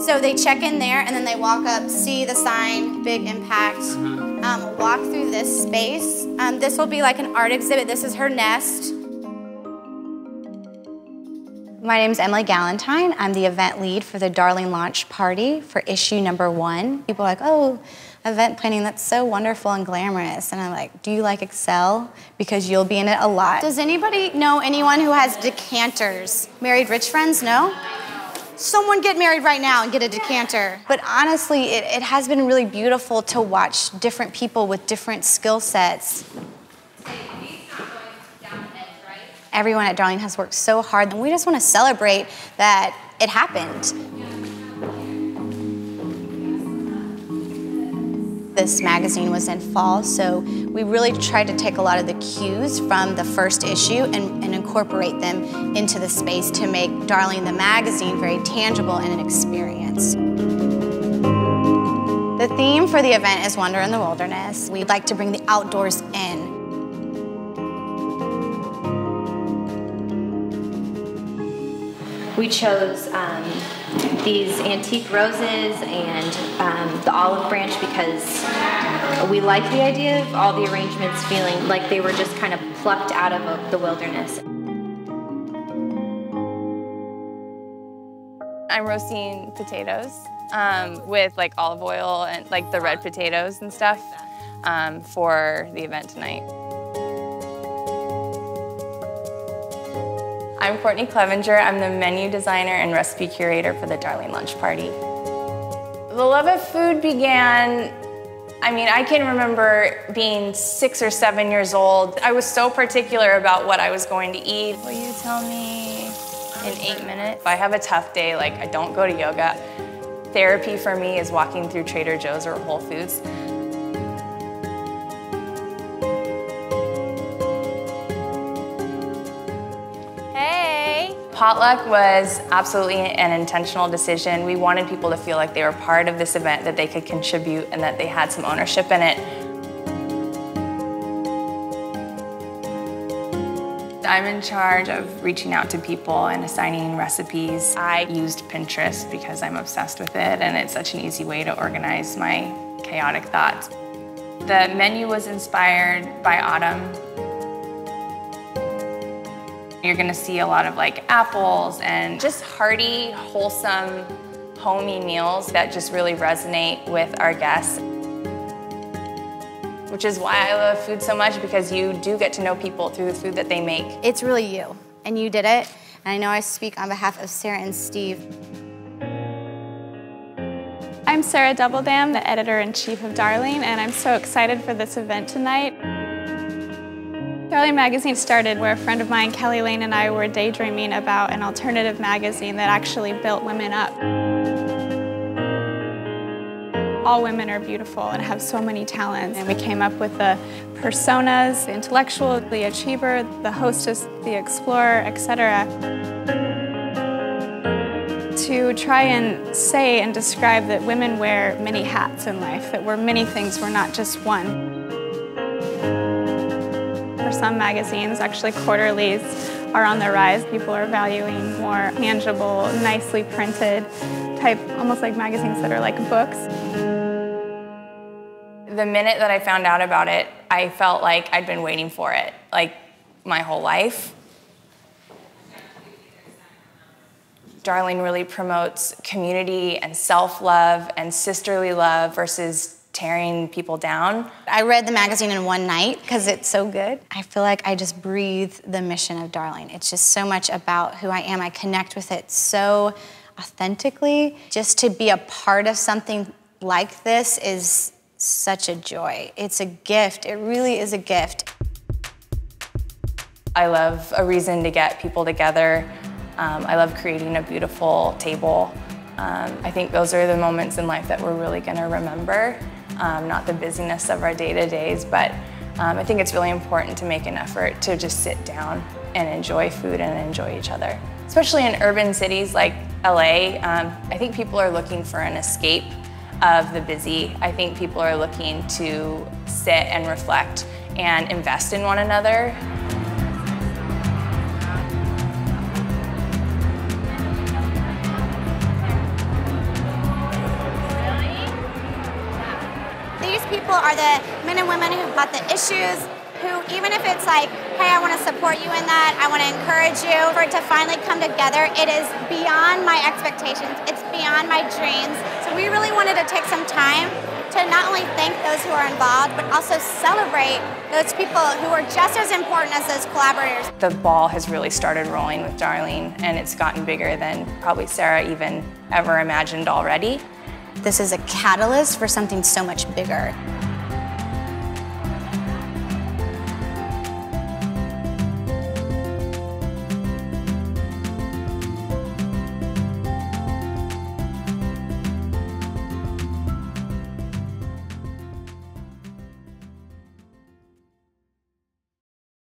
So they check in there and then they walk up, see the sign, big impact, walk through this space. This will be like an art exhibit. This is her nest. My name's Emily Gallentine. I'm the event lead for the Darling launch party for issue #1. People are like, oh, event planning, that's so wonderful and glamorous. And I'm like, do you like Excel? Because you'll be in it a lot. Does anybody know anyone who has decanters? Married rich friends, no? Someone get married right now and get a decanter. But honestly, it has been really beautiful to watch different people with different skill sets. Everyone at Darling has worked so hard, and we just want to celebrate that it happened. This magazine was in fall, so we really tried to take a lot of the cues from the first issue and incorporate them into the space to make Darling the magazine very tangible and an experience. The theme for the event is Wonder in the Wilderness. We'd like to bring the outdoors in. We chose these antique roses and the olive branch because we like the idea of all the arrangements feeling like they were just kind of plucked out of the wilderness. I'm roasting potatoes with like olive oil and like the red potatoes and stuff for the event tonight. I'm Courtney Clevenger. I'm the menu designer and recipe curator for the Darling Lunch Party. The love of food began, I can remember being 6 or 7 years old. I was so particular about what I was going to eat. Will you tell me in 8 minutes? If I have a tough day, like I don't go to yoga, therapy for me is walking through Trader Joe's or Whole Foods. Potluck was absolutely an intentional decision. We wanted people to feel like they were part of this event, that they could contribute, and that they had some ownership in it. I'm in charge of reaching out to people and assigning recipes. I used Pinterest because I'm obsessed with it, and it's such an easy way to organize my chaotic thoughts. The menu was inspired by autumn. You're gonna see a lot of like apples and just hearty, wholesome, homey meals that just really resonate with our guests. Which is why I love food so much, because you do get to know people through the food that they make. It's really you, and you did it. And I know I speak on behalf of Sarah and Steve. I'm Sarah Doubledam, the editor-in-chief of Darling, and I'm so excited for this event tonight. Darling magazine started where a friend of mine, Kelly Lane, and I were daydreaming about an alternative magazine that actually built women up. All women are beautiful and have so many talents, and we came up with the personas, the intellectual, the achiever, the hostess, the explorer, etc. To try and say and describe that women wear many hats in life, that we're many things, we're not just one. For some magazines, actually quarterlies are on the rise. People are valuing more tangible, nicely printed type, almost like magazines that are like books. The minute that I found out about it, I felt like I'd been waiting for it, like my whole life. Darling really promotes community and self-love and sisterly love versus tearing people down. I read the magazine in one night because it's so good. I feel like I just breathe the mission of Darling. It's just so much about who I am. I connect with it so authentically. Just to be a part of something like this is such a joy. It's a gift. It really is a gift. I love a reason to get people together. I love creating a beautiful table. I think those are the moments in life that we're really going to remember. Not the busyness of our day-to-days, but I think it's really important to make an effort to just sit down and enjoy food and enjoy each other. Especially in urban cities like LA, I think people are looking for an escape of the busy. I think people are looking to sit and reflect and invest in one another. people are the men and women who bought the issues, who even if it's like, hey, I want to support you in that, I want to encourage you, for it to finally come together, it is beyond my expectations, it's beyond my dreams. So we really wanted to take some time to not only thank those who are involved, but also celebrate those people who are just as important as those collaborators. The ball has really started rolling with Darlene, and it's gotten bigger than probably Sarah even ever imagined already. This is a catalyst for something so much bigger.